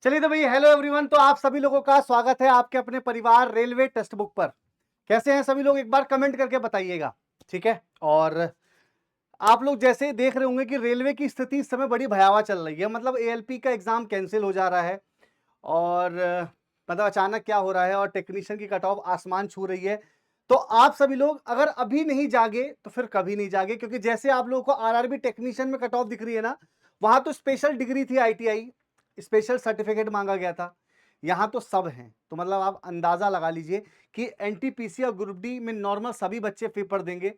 चलिए तो भैया हेलो एवरीवन। तो आप सभी लोगों का स्वागत है आपके अपने परिवार रेलवे टेक्स्ट बुक पर। कैसे हैं सभी लोग, एक बार कमेंट करके बताइएगा। ठीक है। और आप लोग जैसे देख रहे होंगे कि रेलवे की स्थिति इस समय बड़ी भयावह चल रही है। मतलब एएलपी का एग्जाम कैंसिल हो जा रहा है और मतलब अचानक क्या हो रहा है और टेक्नीशियन की कट ऑफ आसमान छू रही है। तो आप सभी लोग अगर अभी नहीं जागे तो फिर कभी नहीं जागे, क्योंकि जैसे आप लोगों को आरआरबी टेक्नीशियन में कट ऑफ दिख रही है ना, वहां तो स्पेशल डिग्री थी, आईटीआई स्पेशल सर्टिफिकेट मांगा गया था। यहां तो सब हैं। तो मतलब आप अंदाजा लगा लीजिए कि एनटीपीसी और ग्रुप डी में नॉर्मल सभी बच्चे पेपर देंगे।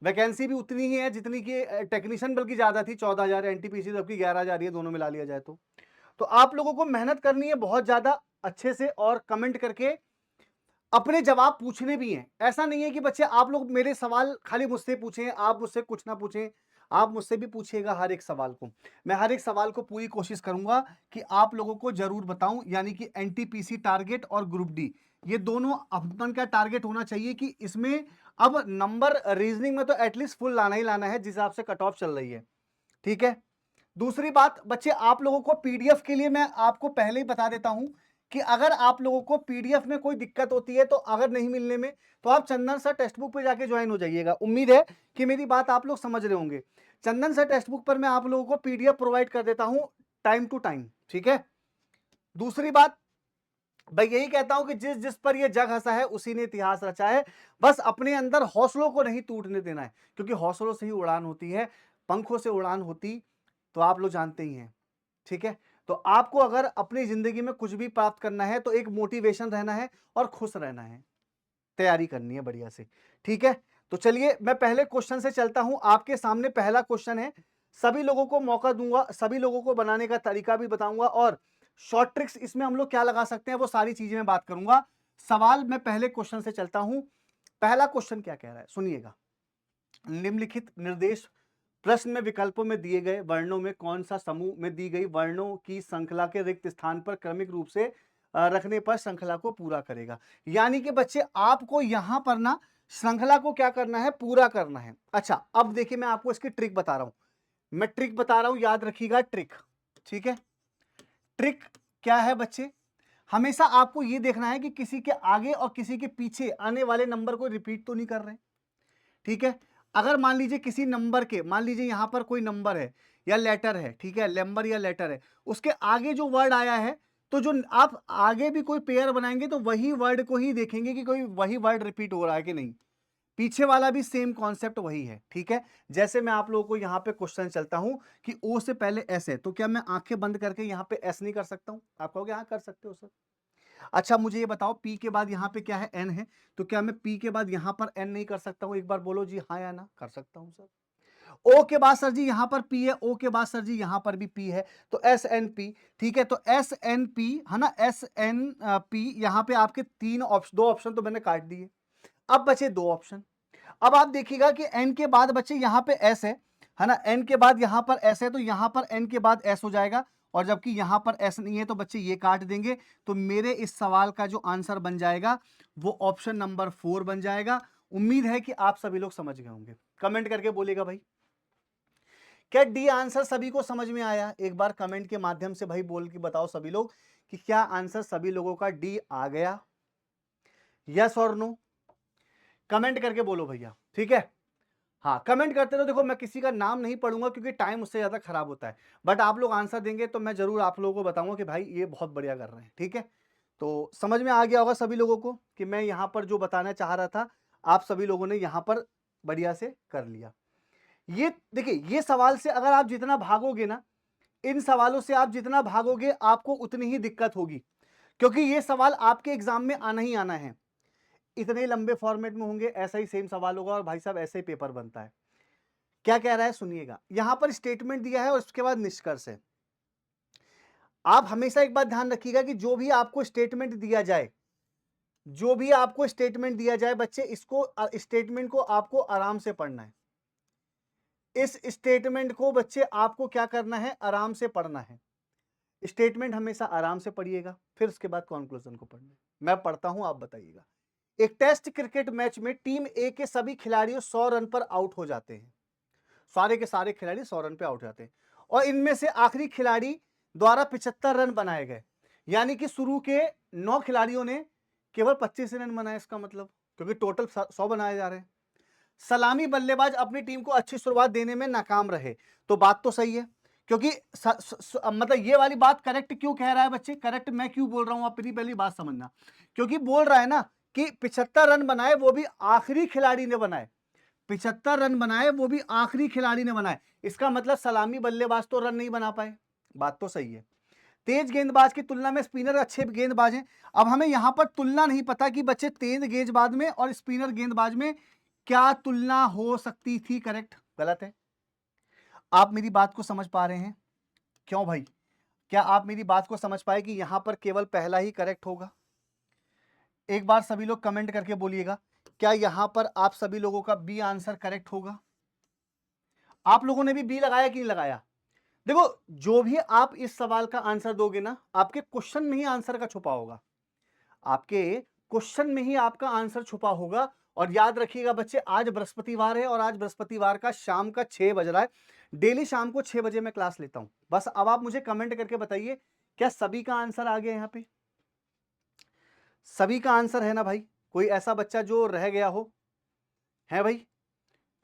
वैकेंसी भी उतनी ही है जितनी कि टेक्नीशियन, बल्कि ज्यादा थी 14,000, एनटीपीसी जबकि 11,000 है, दोनों मिला लिया जाए तो आप लोगों को मेहनत करनी है बहुत ज्यादा अच्छे से, और कमेंट करके अपने जवाब पूछने भी हैं। ऐसा नहीं है कि बच्चे आप लोग मेरे सवाल खाली मुझसे पूछें, आप मुझसे कुछ ना पूछें, आप मुझसे भी पूछिएगा हर एक सवाल को। मैं हर एक सवाल को पूरी कोशिश करूंगा कि आप लोगों को जरूर बताऊं। यानी कि एनटीपीसी टारगेट और ग्रुप डी, ये दोनों अपन का टारगेट होना चाहिए कि इसमें अब नंबर रीजनिंग में तो एटलीस्ट फुल लाना ही लाना है, जिस हिसाब से कट ऑफ चल रही है। ठीक है। दूसरी बात बच्चे, आप लोगों को पीडीएफ के लिए मैं आपको पहले ही बता देता हूं कि अगर आप लोगों को पीडीएफ में कोई दिक्कत होती है, तो अगर नहीं मिलने में, तो आप चंदन सर टेक्स्ट बुक पे जाके ज्वाइन हो जाइएगा। उम्मीद है कि मेरी बात आप लोग समझ रहे होंगे। चंदन सर टेक्स्ट बुक पर मैं आप लोगों को पीडीएफ प्रोवाइड कर देता हूं टाइम टू टाइम। ठीक है। दूसरी बात, भाई यही कहता हूं कि जिस जिस पर यह जग हंसा है उसी ने इतिहास रचा है। बस अपने अंदर हौसलों को नहीं टूटने देना है, क्योंकि हौसलों से ही उड़ान होती है। पंखों से उड़ान होती तो आप लोग जानते ही हैं। ठीक है। तो आपको अगर अपनी जिंदगी में कुछ भी प्राप्त करना है तो एक मोटिवेशन रहना है और खुश रहना है, तैयारी करनी है बढ़िया से। ठीक है। तो चलिए मैं पहले क्वेश्चन से चलता हूं। आपके सामने पहला क्वेश्चन है। सभी लोगों को मौका दूंगा, सभी लोगों को बनाने का तरीका भी बताऊंगा, और शॉर्ट ट्रिक्स इसमें हम लोग क्या लगा सकते हैं वो सारी चीजें मैं बात करूंगा। सवाल मैं पहले क्वेश्चन से चलता हूं। पहला क्वेश्चन क्या कह रहा है, सुनिएगा। निम्नलिखित निर्देश प्रश्न में विकल्पों में दिए गए वर्णों में कौन सा समूह में दी गई वर्णों की श्रृंखला के रिक्त स्थान पर क्रमिक रूप से रखने पर श्रृंखला को पूरा करेगा। यानी कि बच्चे आपको यहां पर ना श्रृंखला को क्या करना है, पूरा करना है। अच्छा, अब देखिए मैं आपको इसकी ट्रिक बता रहा हूं। मैं ट्रिक बता रहा हूं, याद रखिएगा ट्रिक। ठीक है। ट्रिक क्या है बच्चे, हमेशा आपको यह देखना है कि किसी के आगे और किसी के पीछे आने वाले नंबर को रिपीट तो नहीं कर रहे। ठीक है। अगर मान लीजिए किसी नंबर के, मान लीजिए यहां पर कोई नंबर है या लेटर है, ठीक है, नंबर या लेटर है, उसके आगे जो वर्ड आया है, तो जो आप आगे भी कोई पेयर बनाएंगे तो वही वर्ड को ही देखेंगे कि कोई वही वर्ड रिपीट हो रहा है कि नहीं। पीछे वाला भी सेम कॉन्सेप्ट वही है। ठीक है। जैसे मैं आप लोगों को यहां पे क्वेश्चन चलता हूं कि ओ से पहले एस है, तो क्या मैं आंखें बंद करके यहां पे एस नहीं कर सकता हूं? आप कहोगे हाँ कर सकते हो सर। अच्छा मुझे ये बताओ, पी के बाद यहाँ पे क्या है, एन है, तो क्या मैं पी के बाद यहाँ पर एन नहीं कर सकता हूँ? एक बार बोलो जी हाँ या ना। कर सकता हूँ सर। ओ के बाद सर जी यहाँ पर पी है, ओ के बाद सर जी यहाँ पर भी पी है, तो एस एन पी। ठीक है। तो एस एन पी है ना, एस एन पी। यहाँ पे आपके तीन ऑप्शन, दो ऑप्शन तो मैंने काट दिए, अब बचे दो ऑप्शन। अब आप देखिएगा कि एन के बाद बच्चे यहाँ पे एस है ना, एन के बाद यहाँ पर एस है, तो यहाँ पर एन के बाद एस हो जाएगा, और जबकि यहाँ पर एस नहीं है तो बच्चे ये काट देंगे। तो मेरे इस सवाल का जो आंसर बन जाएगा वो ऑप्शन नंबर 4 बन जाएगा। उम्मीद है कि आप सभी लोग समझ गए होंगे। कमेंट करके बोलेगा भाई, क्या डी आंसर सभी को समझ में आया? एक बार कमेंट के माध्यम से भाई बोल के बताओ सभी लोग कि क्या आंसर सभी लोगों का डी आ गया, यस और नो। कमेंट करके बोलो भैया। ठीक है। हाँ कमेंट करते रहो। देखो मैं किसी का नाम नहीं पढ़ूंगा क्योंकि टाइम उससे ज्यादा खराब होता है, बट आप लोग आंसर देंगे तो मैं जरूर आप लोगों को बताऊंगा कि भाई ये बहुत बढ़िया कर रहे हैं। ठीक है। तो समझ में आ गया होगा सभी लोगों को कि मैं यहां पर जो बताना चाह रहा था आप सभी लोगों ने यहां पर बढ़िया से कर लिया। ये देखिए, ये सवाल से अगर आप जितना भागोगे ना, इन सवालों से आप जितना भागोगे आपको उतनी ही दिक्कत होगी, क्योंकि ये सवाल आपके एग्जाम में आना ही आना है। इतने लंबे फॉर्मेट में होंगे, ऐसा ही सेम सवाल होगा और भाई साहब ऐसे ही पेपर बनता है। क्या कह रहा है सुनिएगा। यहां पर स्टेटमेंट दिया है और उसके बाद निष्कर्ष है। आप हमेशा एक बात ध्यान रखिएगा कि जो भी आपको स्टेटमेंट दिया जाए, जो भी आपको स्टेटमेंट दिया जाए बच्चे, इसको स्टेटमेंट को आपको आराम से पढ़ना है। इस स्टेटमेंट को बच्चे आपको क्या करना है, आराम से पढ़ना है। स्टेटमेंट हमेशा आराम से पढ़िएगा, फिर उसके बाद कंक्लूजन को पढ़ना है। मैं पढ़ता हूं, आप बताइएगा। एक टेस्ट क्रिकेट मैच में टीम ए के सभी खिलाड़ियों 100 रन पर आउट हो जाते हैं। सारे के सारे खिलाड़ी 100 रन पे आउट जाते हैं और इनमें से आखिरी खिलाड़ी द्वारा 75 रन बनाए गए। यानी कि शुरू के 9 खिलाड़ियों ने केवल 25 रन बनाए, इसका मतलब, क्योंकि टोटल 100 बनाए जा रहे हैं। सलामी बल्लेबाज अपनी टीम को अच्छी शुरुआत देने में नाकाम रहे, तो बात तो सही है, क्योंकि मतलब ये वाली बात करेक्ट क्यों कह रहा है बच्चे, करेक्ट मैं क्यों बोल रहा हूं, आप पहली बात समझना, क्योंकि बोल रहा है ना कि 75 रन बनाए वो भी आखिरी खिलाड़ी ने बनाए, 75 रन बनाए वो भी आखिरी खिलाड़ी ने बनाए, इसका मतलब सलामी बल्लेबाज तो रन नहीं बना पाए, बात तो सही है। तेज गेंदबाज की तुलना में स्पिनर अच्छे गेंदबाज हैं। अब हमें यहां पर तुलना नहीं पता कि बच्चे तेज गेंदबाज में और स्पिनर गेंदबाज में क्या तुलना हो सकती थी, करेक्ट गलत है। आप मेरी बात को समझ पा रहे हैं? क्यों भाई, क्या आप मेरी बात को समझ पाए कि यहां पर केवल पहला ही करेक्ट होगा? एक बार सभी लोग कमेंट करके बोलिएगा, क्या यहां पर आप सभी लोगों का बी आंसर करेक्ट होगा? आप लोगों ने भी बी लगाया कि नहीं लगाया? देखो, जो भी आप इस सवाल का आंसर दोगे ना, आपके क्वेश्चन में ही आंसर का छुपा होगा, आपके क्वेश्चन में ही आपका आंसर छुपा होगा। और याद रखिएगा बच्चे, आज बृहस्पतिवार है और आज बृहस्पतिवार का शाम का 6 बज रहा है। डेली शाम को 6 बजे मैं क्लास लेता हूं। बस अब आप मुझे कमेंट करके बताइए, क्या सभी का आंसर आ गया? यहां पे सभी का आंसर है ना भाई? कोई ऐसा बच्चा जो रह गया हो? है भाई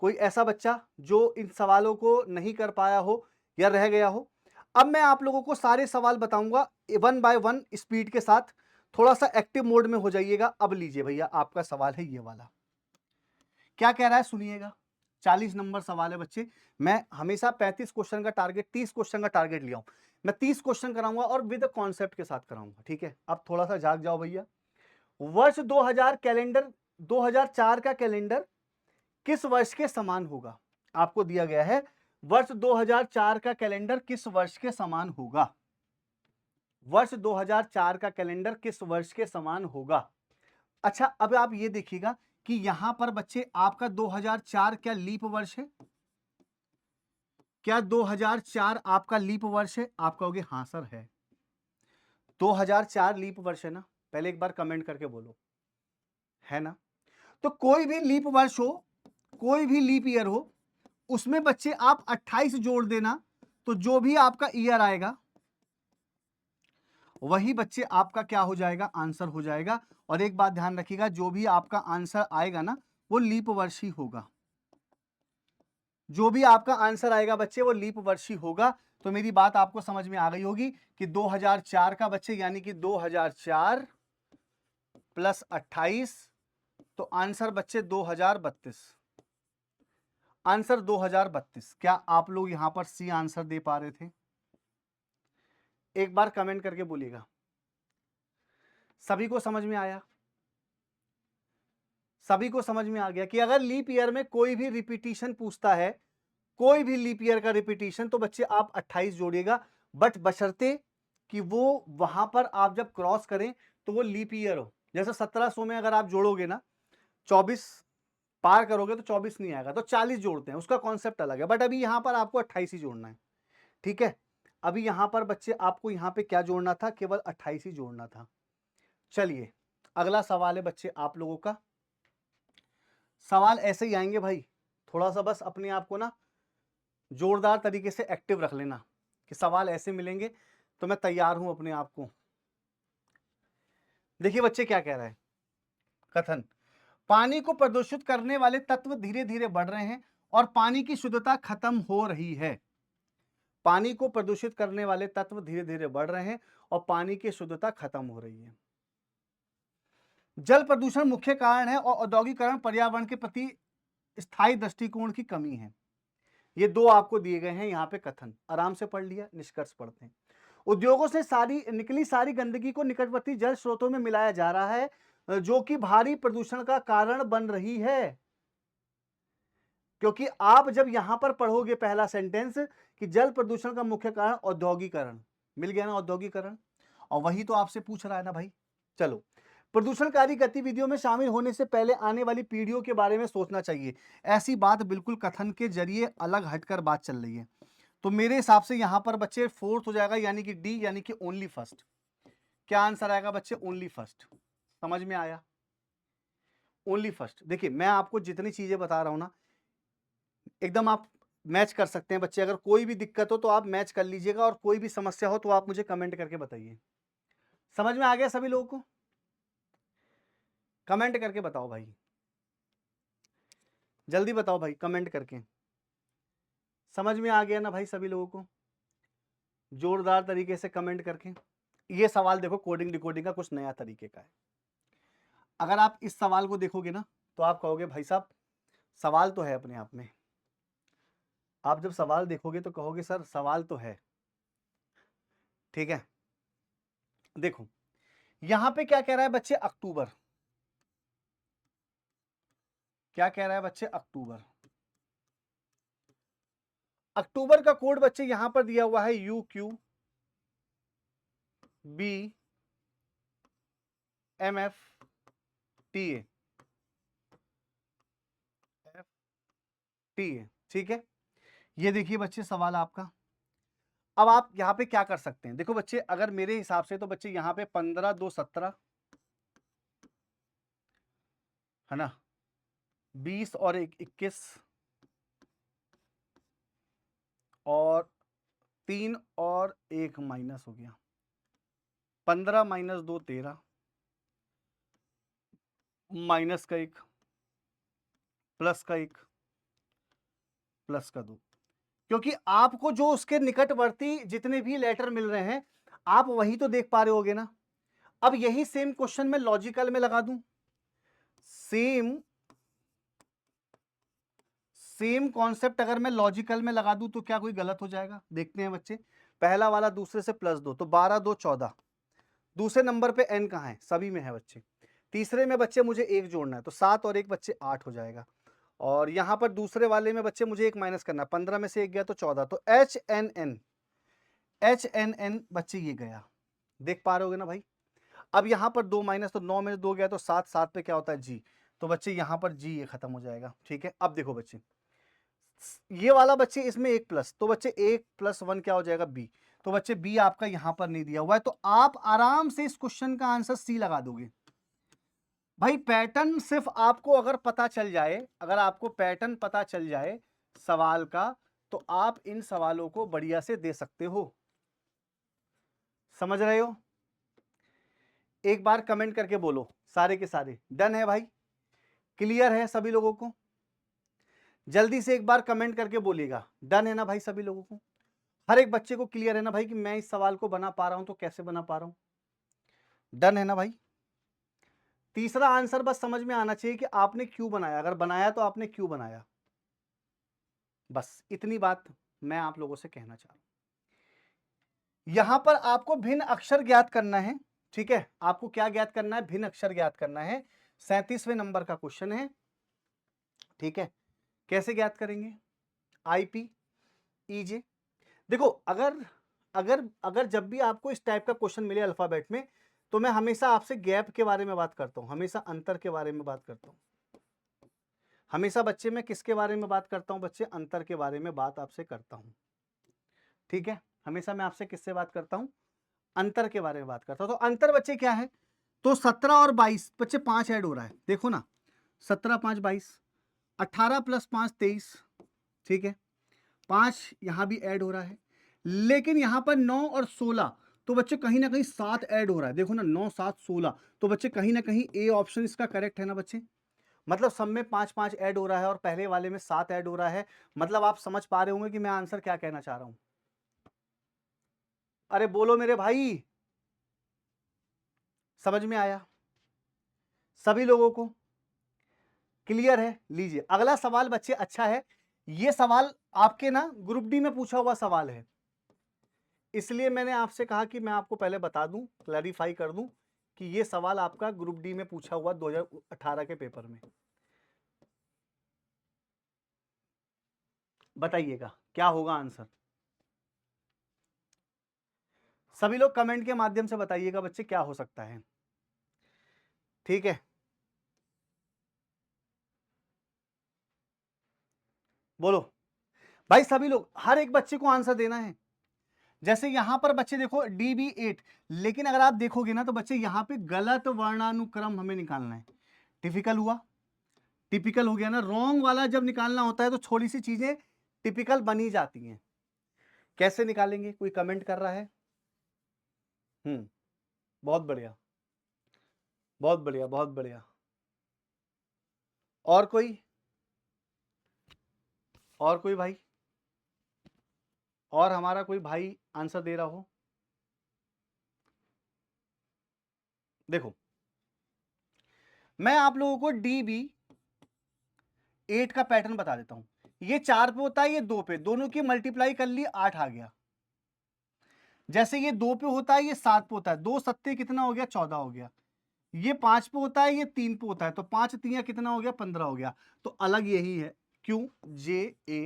कोई ऐसा बच्चा जो इन सवालों को नहीं कर पाया हो या रह गया हो? अब मैं आप लोगों को सारे सवाल बताऊंगा 1 बाय 1 स्पीड के साथ, थोड़ा सा एक्टिव मोड में हो जाइएगा। अब लीजिए भैया, आपका सवाल है ये वाला, क्या कह रहा है सुनिएगा। 40 नंबर सवाल है बच्चे। मैं हमेशा 35 क्वेश्चन का टारगेट, 30 क्वेश्चन का टारगेट लिया हूं। मैं 30 क्वेश्चन कराऊंगा और विद कॉन्सेप्ट के साथ कराऊंगा, ठीक है? अब थोड़ा सा जाग जाओ भैया। वर्ष 2000 कैलेंडर, 2004 का कैलेंडर किस वर्ष के समान होगा? आपको दिया गया है वर्ष 2004 का कैलेंडर किस वर्ष के समान होगा? वर्ष 2004 का कैलेंडर किस वर्ष के समान होगा? अच्छा, अब आप ये देखिएगा कि यहां पर बच्चे आपका 2004 क्या लीप वर्ष है? क्या 2004 आपका लीप वर्ष है? आप कहोगे हां सर है। 2004 लीप वर्ष है ना? पहले एक बार कमेंट करके बोलो, है ना? तो कोई भी लीप वर्ष हो, कोई भी लीप ईयर हो, उसमें बच्चे आप 28 जोड़ देना, तो जो भी आपका ईयर आएगा वही बच्चे आपका क्या हो जाएगा? आंसर हो जाएगा। और एक बात ध्यान रखिएगा, जो भी आपका आंसर आएगा ना, वो लीप वर्ष ही होगा। जो भी आपका आंसर आएगा बच्चे, वो लीप वर्ष ही होगा। तो मेरी बात आपको समझ में आ गई होगी कि 2004 का बच्चे, यानी कि 2004 प्लस 28, तो आंसर बच्चे 2032। आंसर 2032। क्या आप लोग यहां पर सी आंसर दे पा रहे थे? एक बार कमेंट करके बोलिएगा, सभी को समझ में आया? सभी को समझ में आ गया कि अगर लीप ईयर में कोई भी रिपीटिशन पूछता है, कोई भी लीप ईयर का रिपीटिशन, तो बच्चे आप 28 जोड़िएगा, बट बशर्ते कि वो वहां पर आप जब क्रॉस करें तो वो लीप ईयर हो। जैसे 1700 में अगर आप जोड़ोगे ना, 24 पार करोगे तो 24 नहीं आएगा, तो 40 जोड़ते हैं, उसका कॉन्सेप्ट अलग है। बट अभी यहां पर आपको 28 ही जोड़ना है, ठीक है? अभी यहां पर बच्चे आपको यहां पे क्या जोड़ना था? केवल 28 ही जोड़ना था। चलिए, अगला सवाल है बच्चे आप लोगों का। सवाल ऐसे ही आएंगे भाई, थोड़ा सा बस अपने आप को ना जोरदार तरीके से एक्टिव रख लेना कि सवाल ऐसे मिलेंगे तो मैं तैयार हूं अपने आप को। देखिए बच्चे क्या कह रहा है, कथन, पानी को प्रदूषित करने वाले तत्व धीरे धीरे बढ़ रहे हैं और पानी की शुद्धता खत्म हो रही है। पानी को प्रदूषित करने वाले तत्व धीरे धीरे बढ़ रहे हैं और पानी की शुद्धता खत्म हो रही है। जल प्रदूषण मुख्य कारण है और औद्योगिकरण पर्यावरण के प्रति स्थायी दृष्टिकोण की कमी है। ये दो आपको दिए गए हैं यहाँ पे कथन, आराम से पढ़ लिया, निष्कर्ष पढ़ते हैं। उद्योगों से निकली सारी गंदगी को निकटवर्ती जल स्रोतों में मिलाया जा रहा है, जो कि भारी प्रदूषण का कारण बन रही है। क्योंकि आप जब यहां पर पढ़ोगे पहला सेंटेंस कि जल प्रदूषण का मुख्य कारण औद्योगिकरण, मिल गया ना औद्योगिकरण, और वही तो आपसे पूछ रहा है ना भाई। चलो, प्रदूषणकारी गतिविधियों में शामिल होने से पहले आने वाली पीढ़ियों के बारे में सोचना चाहिए। ऐसी बात बिल्कुल कथन के जरिए अलग हटकर बात चल रही है। तो मेरे हिसाब से यहां पर बच्चे फोर्थ हो जाएगा, यानी कि डी, यानी कि ओनली फर्स्ट। क्या आंसर आएगा बच्चे? Only first. समझ में आया? Only first. देखिए, मैं आपको जितनी चीजें बता रहा हूं ना, एकदम आप मैच कर सकते हैं बच्चे। अगर कोई भी दिक्कत हो तो आप मैच कर लीजिएगा, और कोई भी समस्या हो तो आप मुझे कमेंट करके बताइए। समझ में आ गया सभी लोगों को? कमेंट करके बताओ भाई, जल्दी बताओ भाई कमेंट करके। समझ में आ गया ना भाई सभी लोगों को? जोरदार तरीके से कमेंट करके। ये सवाल देखो कोडिंग डिकोडिंग का कुछ नया तरीके का है। अगर आप इस सवाल को देखोगे ना तो आप कहोगे भाई साहब सवाल तो है अपने आप में। आप जब सवाल देखोगे तो कहोगे सर सवाल तो है। ठीक है, देखो यहां पे क्या कह रहा है बच्चे, अक्टूबर। क्या कह रहा है बच्चे, अक्टूबर। अक्टूबर का कोड बच्चे यहां पर दिया हुआ है UQBMFTA। ठीक है, ये देखिए बच्चे सवाल आपका। अब आप यहां पे क्या कर सकते हैं, देखो बच्चे अगर मेरे हिसाब से तो बच्चे यहां पे 15 2 17 है ना, 20 और 1 21 और 3 और 1 माइनस हो गया, 15 माइनस 2 13 माइनस का 1 प्लस का 1 प्लस का 2, क्योंकि आपको जो उसके निकटवर्ती जितने भी लेटर मिल रहे हैं आप वही तो देख पा रहे होगे ना। अब यही सेम क्वेश्चन मैं लॉजिकल में लगा दूं, सेम कॉन्सेप्ट अगर मैं लॉजिकल में लगा दूं तो क्या कोई गलत हो जाएगा? देखते हैं बच्चे, पहला वाला दूसरे से प्लस 2 तो 12 2 14, दूसरे नंबर पे n कहां है, सभी में है बच्चे। तीसरे में बच्चे मुझे 1 जोड़ना है तो 7 और 1 बच्चे 8 हो जाएगा, और यहां पर दूसरे वाले में बच्चे मुझे 1 माइनस करना है, 15 में से 1 गया तो 14, तो HNN बच्चे ये गया, देख पा रहे होगे ना भाई। अब यहां पर 2 माइनस तो 9 में 2 गया तो 7, 7 पे क्या होता है जी, तो बच्चे यहां पर जी ये खत्म हो जाएगा। ठीक है, अब देखो बच्चे ये वाला बच्चे इसमें 1 प्लस, तो बच्चे 1 + 1 क्या हो जाएगा बी, तो बच्चे बी आपका यहां पर नहीं दिया हुआ है, तो आप आराम से इस क्वेश्चन का आंसर सी लगा दोगे भाई। पैटर्न सिर्फ आपको अगर पता चल जाए, अगर आपको पैटर्न पता चल जाए सवाल का, तो आप इन सवालों को बढ़िया से दे सकते हो। समझ रहे हो? एक बार कमेंट करके बोलो सारे के सारे, डन है भाई, क्लियर है सभी लोगों को? जल्दी से एक बार कमेंट करके बोलिएगा, डन है ना भाई सभी लोगों को? हर एक बच्चे को क्लियर है ना भाई कि मैं इस सवाल को बना पा रहा हूं तो कैसे बना पा रहा हूं? डन है ना भाई? तीसरा आंसर बस समझ में आना चाहिए कि आपने क्यों बनाया, अगर बनाया तो आपने क्यों बनाया, बस इतनी बात मैं आप लोगों से कहना चाह रहा हूं। यहां पर आपको भिन्न अक्षर ज्ञात करना है। ठीक है, आपको क्या ज्ञात करना है, भिन्न अक्षर ज्ञात करना है। 37वें नंबर का क्वेश्चन है। ठीक है, कैसे ज्ञात करेंगे, IP EJ। देखो अगर अगर अगर जब भी आपको इस टाइप का क्वेश्चन मिले अल्फाबेट में, तो मैं हमेशा आपसे गैप के बारे में बात करता हूं, हमेशा अंतर के बारे में बात करता हूं। हमेशा बच्चे मैं किसके बारे में बात करता हूं बच्चे, अंतर के बारे में बात आपसे करता हूं। ठीक है, हमेशा मैं आपसे किससे बात करता हूं, अंतर के बारे में बात करता हूं। तो अंतर बच्चे क्या है, तो 17 और 22 बच्चे 5 ऐड हो रहा है, देखो ना 17 5 22, 18 + 5 23। ठीक है, 5 यहां भी ऐड हो रहा है, लेकिन यहां पर 9 और 16, तो बच्चे कहीं ना कहीं 7 ऐड हो रहा है, देखो ना 9 7 16, तो बच्चे कहीं ना कहीं ए ऑप्शन इसका करेक्ट है ना बच्चे। मतलब सब में 5 5 ऐड हो रहा है और पहले वाले में 7 ऐड हो रहा है। मतलब आप समझ पा रहे होंगे कि मैं आंसर क्या कहना चाह रहा हूं। अरे बोलो मेरे भाई, समझ में आया सभी लोगों को? क्लियर है? लीजिए अगला सवाल बच्चे, अच्छा है ये सवाल आपके ना ग्रुप डी में पूछा हुआ सवाल है, इसलिए मैंने आपसे कहा कि मैं आपको पहले बता दूं, क्लैरिफाई कर दूं कि ये सवाल आपका ग्रुप डी में पूछा हुआ 2018 के पेपर में। बताइएगा क्या होगा आंसर, सभी लोग कमेंट के माध्यम से बताइएगा बच्चे क्या हो सकता है। ठीक है, बोलो भाई सभी लोग, हर एक बच्चे को आंसर देना है। जैसे यहां पर बच्चे देखो DB8, लेकिन अगर आप देखोगे ना तो बच्चे यहां पे गलत वर्णानुक्रम हमें निकालना है। टिपिकल हुआ, टिपिकल हो गया ना, रॉन्ग वाला जब निकालना होता है तो थोड़ी सी चीजें टिपिकल बनी जाती हैं। कैसे निकालेंगे, कोई कमेंट कर रहा है? बहुत बढ़िया, बहुत बढ़िया, बहुत बढ़िया। और कोई? और कोई भाई? और हमारा कोई भाई आंसर दे रहा हो? देखो, मैं आप लोगों को DB 8 का पैटर्न बता देता हूं। ये 4 पे होता है, ये 2 पे, दोनों की मल्टीप्लाई कर ली, 8 आ गया। जैसे ये 2 पे होता है, ये 7 पे होता है, 2 सत्ते कितना हो गया, 14 हो गया। ये 5 पे होता है, ये 3 पे होता है, तो 5 तिया कितना हो गया, 15 हो गया। तो अलग यही है, क्यों? JA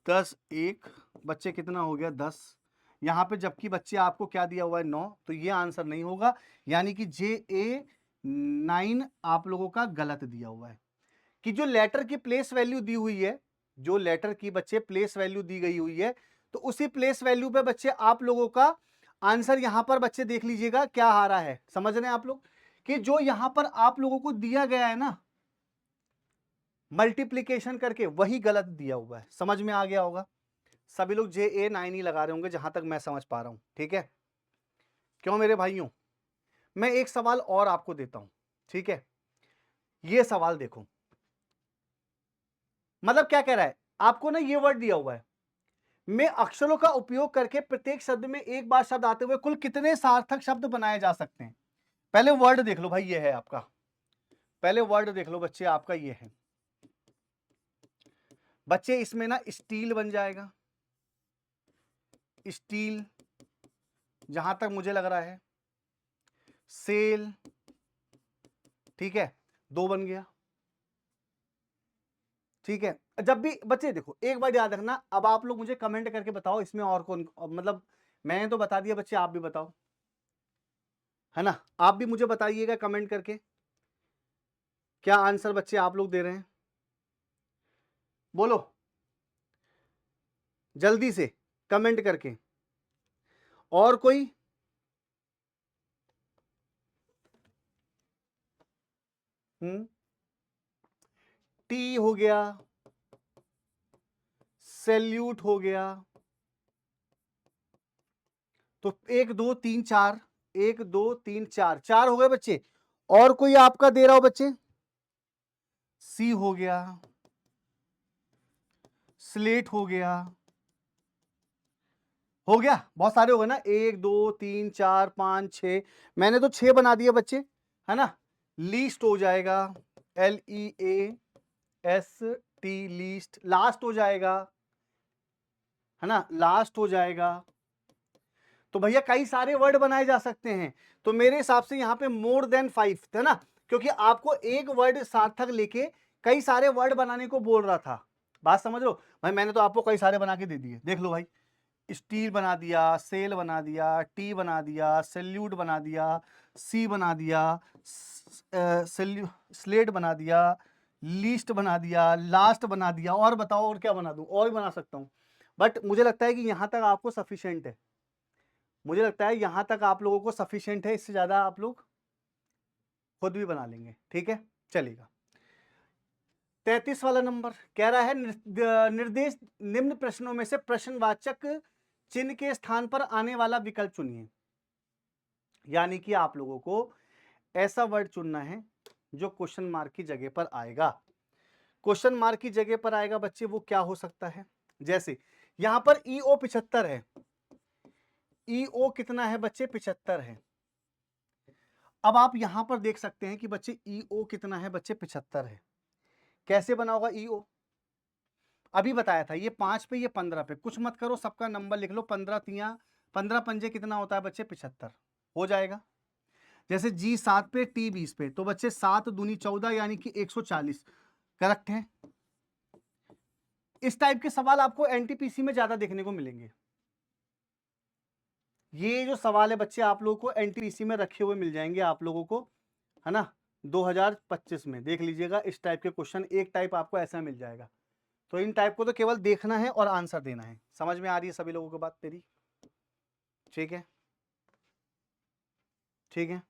10 1 बच्चे कितना हो गया, 10। यहां पे जबकि बच्चे आपको क्या दिया हुआ है, 9, तो ये आंसर नहीं होगा, यानी कि JA 9 आप लोगों का गलत दिया हुआ है। कि जो लेटर की प्लेस वैल्यू दी हुई है, जो लेटर की बच्चे प्लेस वैल्यू दी गई हुई है, तो उसी प्लेस वैल्यू पे बच्चे आप लोगों का आंसर यहां पर बच्चे देख लीजिएगा क्या आ रहा है। समझ रहे हैं आप लोग कि जो यहां पर आप लोगों को दिया गया है ना मल्टीप्लीकेशन करके, वही गलत दिया हुआ है। समझ में आ गया होगा? सभी लोग JA 9 ही लगा रहे होंगे जहां तक मैं समझ पा रहा हूं। ठीक है, क्यों मेरे भाइयों? मैं एक सवाल और आपको देता हूं, ठीक है? ये सवाल देखो, मतलब क्या कह रहा है आपको ना, ये वर्ड दिया हुआ है, में अक्षरों का उपयोग करके प्रत्येक शब्द में एक बार शब्द आते हुए कुल कितने सार्थक शब्द बनाए जा सकते हैं। पहले वर्ड देख लो भाई, ये है आपका, पहले वर्ड देख लो बच्चे, आपका ये है बच्चे। इसमें ना स्टील बन जाएगा, स्टील, जहां तक मुझे लग रहा है, सेल, ठीक है, 2 बन गया। ठीक है, जब भी बच्चे देखो एक बार याद रखना, अब आप लोग मुझे कमेंट करके बताओ इसमें और कौन, मतलब मैंने तो बता दिया बच्चे, आप भी बताओ, है ना? आप भी मुझे बताइएगा कमेंट करके क्या आंसर बच्चे आप लोग दे रहे हैं, बोलो जल्दी से कमेंट करके। और कोई? टी हो गया, सैल्यूट हो गया, तो 1 2 3 4, 1 2 3 4, 4 हो गए बच्चे। और कोई आपका दे रहा हो बच्चे? सी हो गया, स्लेट हो गया, हो गया, बहुत सारे हो गए ना, 1 2 3 4 5 6, मैंने तो 6 बना दिए बच्चे, है ना? लीस्ट हो जाएगा, LEAST, लीस्ट, लास्ट हो जाएगा, है ना? लास्ट हो जाएगा। तो भैया कई सारे वर्ड बनाए जा सकते हैं, तो मेरे हिसाब से यहाँ पे मोर देन 5, है ना? क्योंकि आपको एक वर्ड सार्थक लेके कई सारे वर्ड बनाने को बोल रहा था। बात समझ लो भाई, मैंने तो आपको कई सारे बना के दे दिए, देख लो भाई, स्टील बना दिया, सेल बना दिया, टी बना दिया, सैल्यूट बना दिया, सी बना दिया, स्लेट बना दिया, लीस्ट बना दिया, लास्ट बना दिया, और बताओ और क्या बना दूं? और भी बना सकता हूं, बट मुझे लगता है कि यहां तक आपको सफिशिएंट है, मुझे लगता है यहां तक आप लोगों को सफिशिएंट है, इससे ज्यादा आप लोग खुद भी बना लेंगे। ठीक है, चलेगा। 33 वाला नंबर कह रहा है निर्देश निम्न प्रश्नों में से प्रश्नवाचक चिन्ह के स्थान पर आने वाला विकल्प चुनिए। यानी कि आप लोगों को ऐसा वर्ड चुनना है जो क्वेश्चन मार्क की जगह पर आएगा। क्वेश्चन मार्क की जगह पर आएगा बच्चे, वो क्या हो सकता है? जैसे यहां पर EO 75 है, EO कितना है बच्चे? 75 है। अब आप यहां पर देख सकते हैं कि बच्चे EO कितना है बच्चे? 75 है। कैसे बना होगा EO? अभी बताया था, ये 5 पे, ये 15 पे, कुछ मत करो, सबका नंबर लिख लो, 15 तिया 15 पंजे कितना होता है बच्चे? 75 हो जाएगा। जैसे G 7 पे, T 20 पे, तो बच्चे 7 दूनी 14 यानी कि 140 करेक्ट है। इस टाइप के सवाल आपको NTPC में ज्यादा देखने को मिलेंगे। ये जो सवाल है बच्चे आप लोगों को NTPC में रखे हुए मिल जाएंगे आप लोगों को, है ना? 2025 में देख लीजिएगा, इस टाइप के क्वेश्चन एक टाइप आपको ऐसा मिल जाएगा। तो इन टाइप को तो केवल देखना है और आंसर देना है। समझ में आ रही है सभी लोगों को बात मेरी? ठीक है, ठीक है।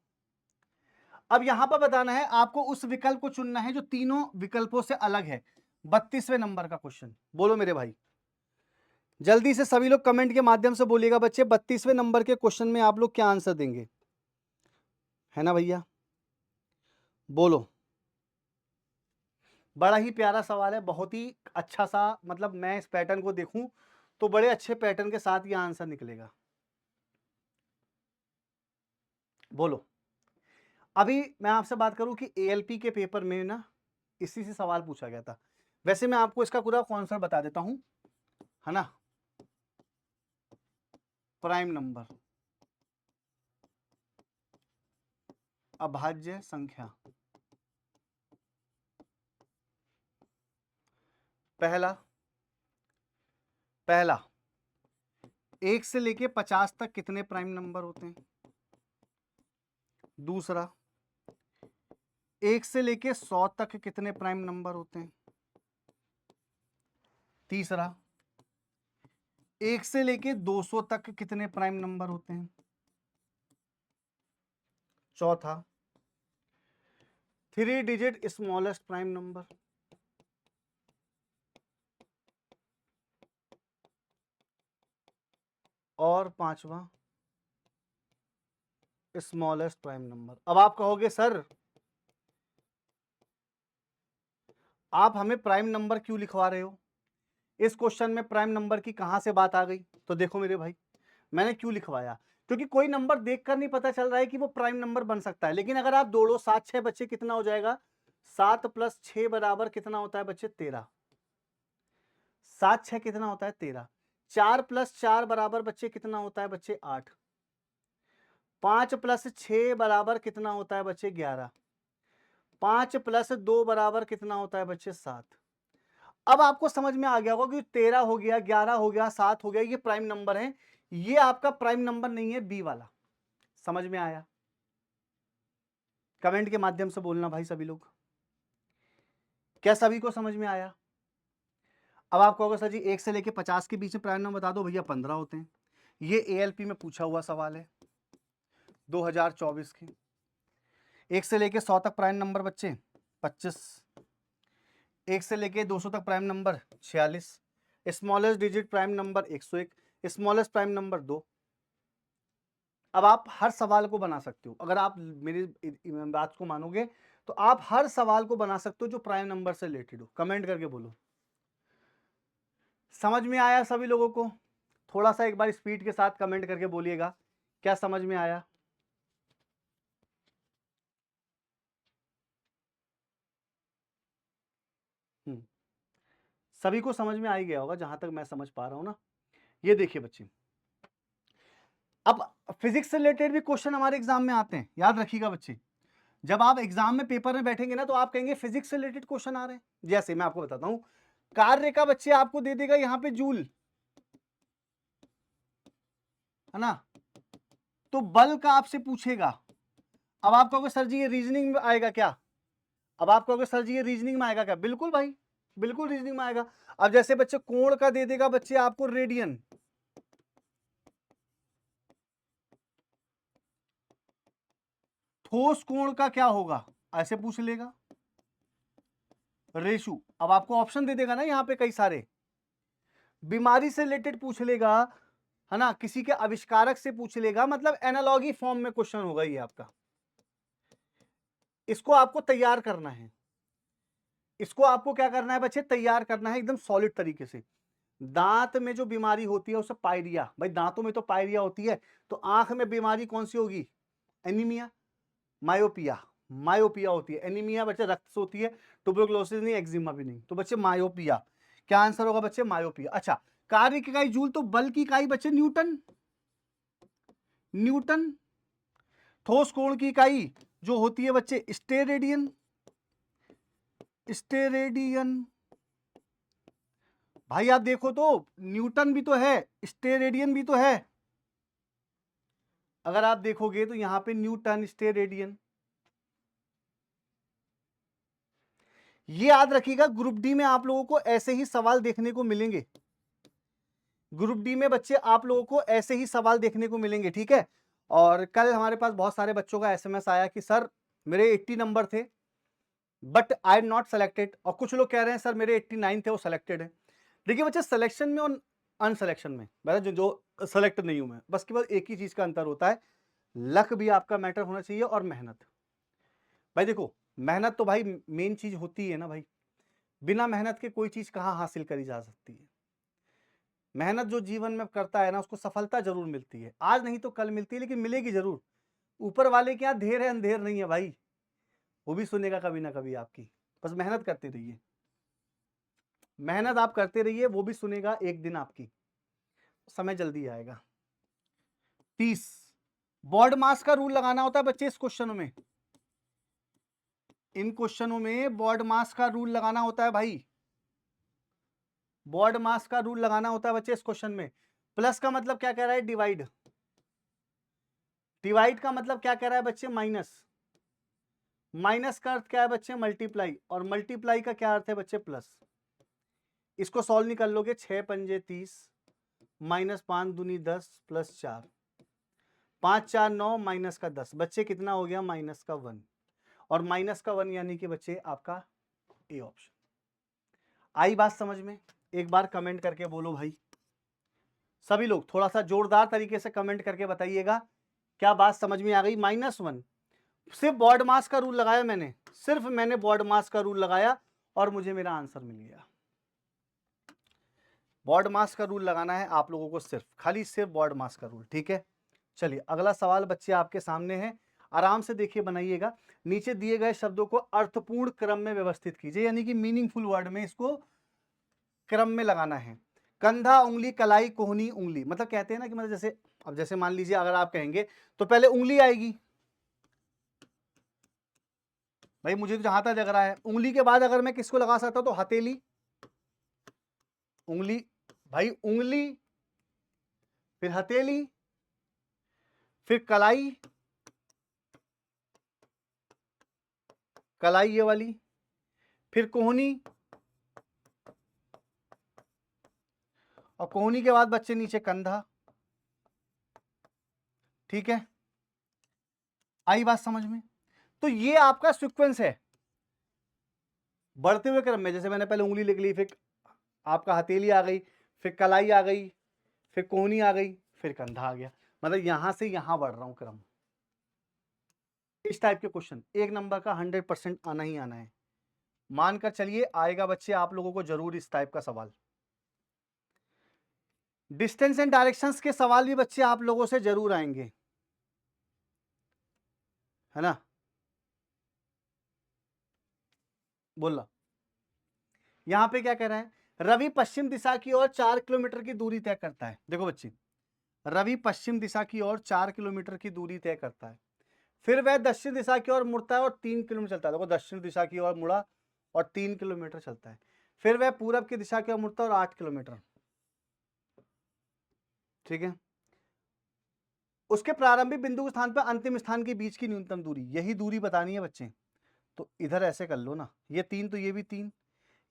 अब यहां पर बताना है आपको, उस विकल्प को चुनना है जो तीनों विकल्पों से अलग है। 32वें नंबर का क्वेश्चन, बोलो मेरे भाई जल्दी से, सभी लोग कमेंट के माध्यम से बोलिएगा बच्चे, 32वें नंबर के क्वेश्चन में आप लोग क्या आंसर देंगे? है ना भैया? बोलो। बड़ा ही प्यारा सवाल है, बहुत ही अच्छा सा, मतलब मैं इस पैटर्न को देखूं तो बड़े अच्छे पैटर्न के साथ ये आंसर निकलेगा। बोलो। अभी मैं आपसे बात करूं कि एएलपी के पेपर में ना इसी से सवाल पूछा गया था। वैसे मैं आपको इसका पूरा कॉन्सेप्ट बता देता हूं, है ना। प्राइम नंबर, अभाज्य संख्या, पहला 1 से लेके 50 तक कितने प्राइम नंबर होते हैं। दूसरा, 1 से लेके 100 तक कितने प्राइम नंबर होते हैं। तीसरा, 1 से लेके 200 तक कितने प्राइम नंबर होते हैं। चौथा, 3 डिजिट स्मॉलेस्ट प्राइम नंबर। और पांचवा, स्मॉलेस्ट प्राइम नंबर। अब आप कहोगे सर आप हमें प्राइम नंबर क्यों लिखवा रहे हो, इस क्वेश्चन में प्राइम नंबर की कहां से बात आ गई। तो देखो मेरे भाई, मैंने क्यों लिखवाया, क्योंकि कोई नंबर देखकर नहीं पता चल रहा है कि वो प्राइम नंबर बन सकता है। लेकिन अगर आप जोड़ो 7 6 बच्चे कितना हो जाएगा, 7 + 6 बराबर कितना होता है बच्चे 13। 7 6 कितना होता है 13। 4 + 4 बराबर बच्चे कितना होता है बच्चे 8। 5 + 6 बराबर कितना होता है बच्चे 11। 5 + 2 बराबर कितना होता है बच्चे 7। अब आपको समझ में आ गया होगा कि 13 हो गया, 11 हो गया, 7 हो गया, ये प्राइम नंबर है। ये आपका प्राइम नंबर नहीं है, बी वाला। समझ में आया? कमेंट के माध्यम से बोलना भाई सभी लोग, क्या सभी को समझ में आया? अब आप कहोगे सर जी 1 से लेके 50 के बीच में प्राइम नंबर बता दो। भैया 15 होते हैं। ये एएलपी में पूछा हुआ सवाल है 2024 की। 1 से लेके 100 तक प्राइम नंबर बच्चे 25। 1 से लेके 200 तक prime number 46। Smallest digit prime number 101। Smallest prime number 2। अब आप हर सवाल को बना सकते हो, अगर आप मेरी बात को मानोगे तो आप हर सवाल को बना सकते हो जो प्राइम नंबर से रिलेटेड हो। कमेंट करके बोलो समझ में आया सभी लोगों को। थोड़ा सा एक बार स्पीड के साथ कमेंट करके बोलिएगा क्या समझ में आया। सभी को समझ में आ ही गया होगा जहां तक मैं समझ पा रहा हूं ना। ये देखिए बच्चे, अब फिजिक्स से रिलेटेड भी क्वेश्चन हमारे एग्जाम में आते हैं, याद रखिएगा बच्चे। जब आप एग्जाम में पेपर में बैठेंगे ना तो आप कहेंगे फिजिक्स से रिलेटेड क्वेश्चन आ रहे हैं। जैसे मैं आपको बताता हूं, कार्य का बच्चे आपको दे देगा यहां पे जूल, है ना। तो बल का आपसे पूछेगा। अब आप कहोगे सर जी ये रीजनिंग में आएगा क्या। अब आप कहोगे सर जी ये रीजनिंग में आएगा क्या। बिल्कुल भाई, बिल्कुल रीजनिंग में आएगा। अब जैसे बच्चे कोण का दे देगा बच्चे आपको रेडियन, ठोस कोण का क्या होगा ऐसे पूछ लेगा, रेशु। अब आपको ऑप्शन दे देगा ना यहां पे कई सारे। बीमारी से रिलेटेड पूछ लेगा, है ना, किसी के आविष्कारक से पूछ लेगा, मतलब एनालॉगी फॉर्म में क्वेश्चन होगा ये आपका। इसको आपको तैयार करना है, इसको आपको क्या करना है बच्चे, तैयार करना है एकदम सॉलिड तरीके से। दांत में जो बीमारी होती है उसे पायरिया, भाई दांतों में तो पायरिया होती है, तो आंख में बीमारी कौन सी होगी, एनीमिया, मायोपिया। मायोपिया होती है, एनीमिया बच्चे रक्त से होती है, ट्यूबरकुलोसिस नहीं, एक्जिमा भी नहीं, तो बच्चे मायोपिया। क्या आंसर होगा बच्चे, मायोपिया। अच्छा, कार्य की इकाई जूल, तो बल की इकाई बच्चे न्यूटन। न्यूटन। ठोस कोण की इकाई जो होती है बच्चे स्टेरेडियन। स्टेरेडियन। भाई आप देखो तो न्यूटन भी तो है, स्टेरेडियन भी तो है। अगर आप देखोगे तो यहां पे न्यूटन, स्टेरेडियन। ये याद रखिएगा, ग्रुप डी में आप लोगों को ऐसे ही सवाल देखने को मिलेंगे। ग्रुप डी में बच्चे आप लोगों को ऐसे ही सवाल देखने को मिलेंगे, ठीक है। और कल हमारे पास बहुत सारे बच्चों का एसएमएस आया कि सर मेरे 80 नंबर थे but I am not selected, और कुछ लोग कह रहे हैं सर मेरे 89 थे वो सेलेक्टेड है। देखिए बच्चे, सिलेक्शन में और अनसिलेक्शन में, मतलब जो सेलेक्ट नहीं हूं मैं, बस केवल एक ही चीज का अंतर होता है, लक भी आपका मैटर होना चाहिए और मेहनत। भाई देखो, मेहनत तो भाई मेन चीज होती है ना भाई, बिना मेहनत के कोई चीज कहाँ हासिल करी जा सकती है। मेहनत जो जीवन में करता है ना, उसको सफलता जरूर मिलती है, आज नहीं तो कल मिलती है, लेकिन मिलेगी जरूर। ऊपर वाले के यहाँ देर है अंधेर नहीं है भाई, वो भी सुनेगा कभी ना कभी आपकी। बस मेहनत करते रहिए, मेहनत आप करते रहिए, वो भी सुनेगा एक दिन आपकी, समय जल्दी आएगा। 30 बॉड मास का रूल लगाना होता है बच्चे इस क्वेश्चनों में, इन क्वेश्चनों में बॉड मास का रूल लगाना होता है भाई, बॉड मास का रूल लगाना होता है बच्चे इस क्वेश्चन में। प्लस का मतलब क्या कह रहा है, डिवाइड, डिवाइड का मतलब क्या कह रहा है बच्चे, माइनस, माइनस का अर्थ क्या है बच्चे, मल्टीप्लाई, और मल्टीप्लाई का क्या अर्थ है बच्चे, प्लस। इसको सॉल्व नहीं कर लोगे, 6 पंजे 30 माइनस 5 दूनी 10 प्लस 4, 5 4 9 माइनस का 10, बच्चे कितना हो गया, माइनस का 1, और माइनस का 1 यानी कि बच्चे आपका ए ऑप्शन। आई बात समझ में? एक बार कमेंट करके बोलो भाई, सभी लोग थोड़ा सा जोरदार तरीके से कमेंट करके बताइएगा क्या बात समझ में आ गई। -1 सिर्फ बॉड मास का रूल लगाया मैंने, सिर्फ मैंने बॉड मास का रूल लगाया और मुझे मेरा आंसर मिल गया। बॉड मास का रूल लगाना है आप लोगों को, सिर्फ खाली सिर्फ बॉड मास का रूल, ठीक है। चलिए अगला सवाल बच्चे आपके सामने है, आराम से देखिए बनाइएगा। नीचे दिए गए शब्दों को अर्थपूर्ण क्रम में व्यवस्थित कीजिए, यानी कि मीनिंगफुल वर्ड में इसको क्रम में लगाना है। कंधा, उंगली, कलाई, कोहनी, उंगली, मतलब कहते हैं ना कि मतलब जैसे, अब जैसे मान लीजिए अगर आप कहेंगे तो पहले उंगली आएगी भाई, मुझे तो जहां तक लग रहा है उंगली के बाद अगर मैं किसको लगा सकता हूं तो हथेली, उंगली, भाई उंगली, फिर हथेली, फिर कलाई, कलाई ये वाली, फिर कोहनी, और कोहनी के बाद बच्चे नीचे कंधा, ठीक है। आई बात समझ में? तो ये आपका सीक्वेंस है बढ़ते हुए क्रम में, जैसे मैंने पहले उंगली लिख ली, फिर आपका हथेली आ गई, फिर कलाई आ गई, फिर कोहनी आ गई, फिर कंधा आ गया, मतलब यहां से यहां बढ़ रहा हूं क्रम। इस टाइप के क्वेश्चन 1 नंबर का 100% आना ही आना है, मानकर चलिए आएगा बच्चे आप लोगों को जरूर इस टाइप का सवाल। डिस्टेंस एंड डायरेक्शंस के सवाल भी बच्चे आप लोगों से जरूर आएंगे, है ना। बोला यहां पे क्या कह रहा है, रवि पश्चिम दिशा की ओर 4 किलोमीटर की दूरी तय करता है। देखो बच्चे, रवि पश्चिम दिशा की ओर 4 किलोमीटर की दूरी तय करता है, फिर वह दक्षिण दिशा की ओर मुड़ता है और 3 किलोमीटर चलता है। देखो दक्षिण दिशा की ओर मुड़ा और 3 किलोमीटर चलता है, फिर वह पूरब की दिशा की ओर मुड़ता है और 8 किलोमीटर, ठीक है। उसके प्रारंभिक बिंदु के स्थान पर अंतिम स्थान के बीच की न्यूनतम दूरी, यही दूरी बतानी है बच्चे। तो इधर ऐसे कर लो ना, ये 3 तो ये भी 3,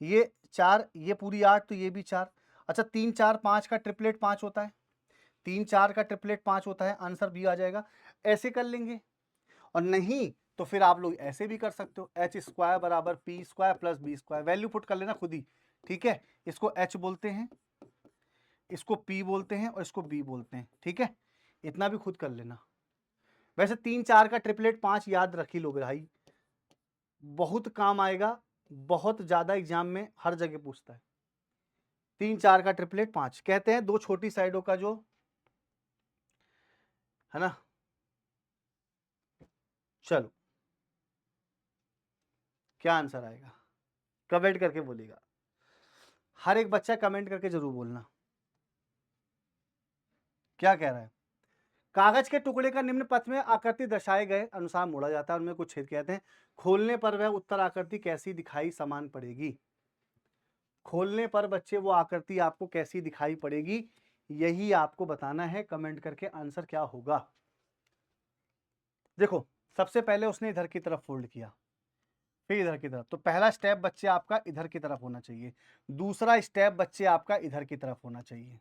ये 4, ये पूरी 8 तो ये भी 4। अच्छा 3 4 5 का ट्रिपलेट 5 होता है, 3 4 का ट्रिपलेट 5 होता है, आंसर भी आ जाएगा। ऐसे कर लेंगे, और नहीं तो फिर आप लोग ऐसे भी कर सकते हो, एच स्क्वायर बराबर P square plus B square, value put कर लेना खुद ही, ठीक है। इसको एच बोलते हैं, इसको पी बोलते हैं और इसको बी बोलते हैं, ठीक है। इतना भी खुद कर लेना। वैसे 3 4 का ट्रिपलेट 5 याद रख ही लोगे भाई, बहुत काम आएगा, बहुत ज्यादा एग्जाम में हर जगह पूछता है। 3 4 का ट्रिपलेट 5 कहते हैं दो छोटी साइडों का जो, है ना। चलो क्या आंसर आएगा, कमेंट करके बोलेगा, हर एक बच्चा कमेंट करके जरूर बोलना क्या कह रहा है। कागज के टुकड़े का निम्न पथ में आकृति दर्शाए गए अनुसार मोड़ा जाता है, उनमें कुछ छेद कहते हैं, खोलने पर वह उत्तर आकृति कैसी दिखाई समान पड़ेगी। खोलने पर बच्चे वो आकृति आपको कैसी दिखाई पड़ेगी, यही आपको बताना है, कमेंट करके आंसर क्या होगा। देखो सबसे पहले उसने इधर की तरफ फोल्ड किया, फिर इधर की तरफ, तो पहला स्टेप बच्चे आपका इधर की तरफ होना चाहिए, दूसरा स्टेप बच्चे आपका इधर की तरफ होना चाहिए,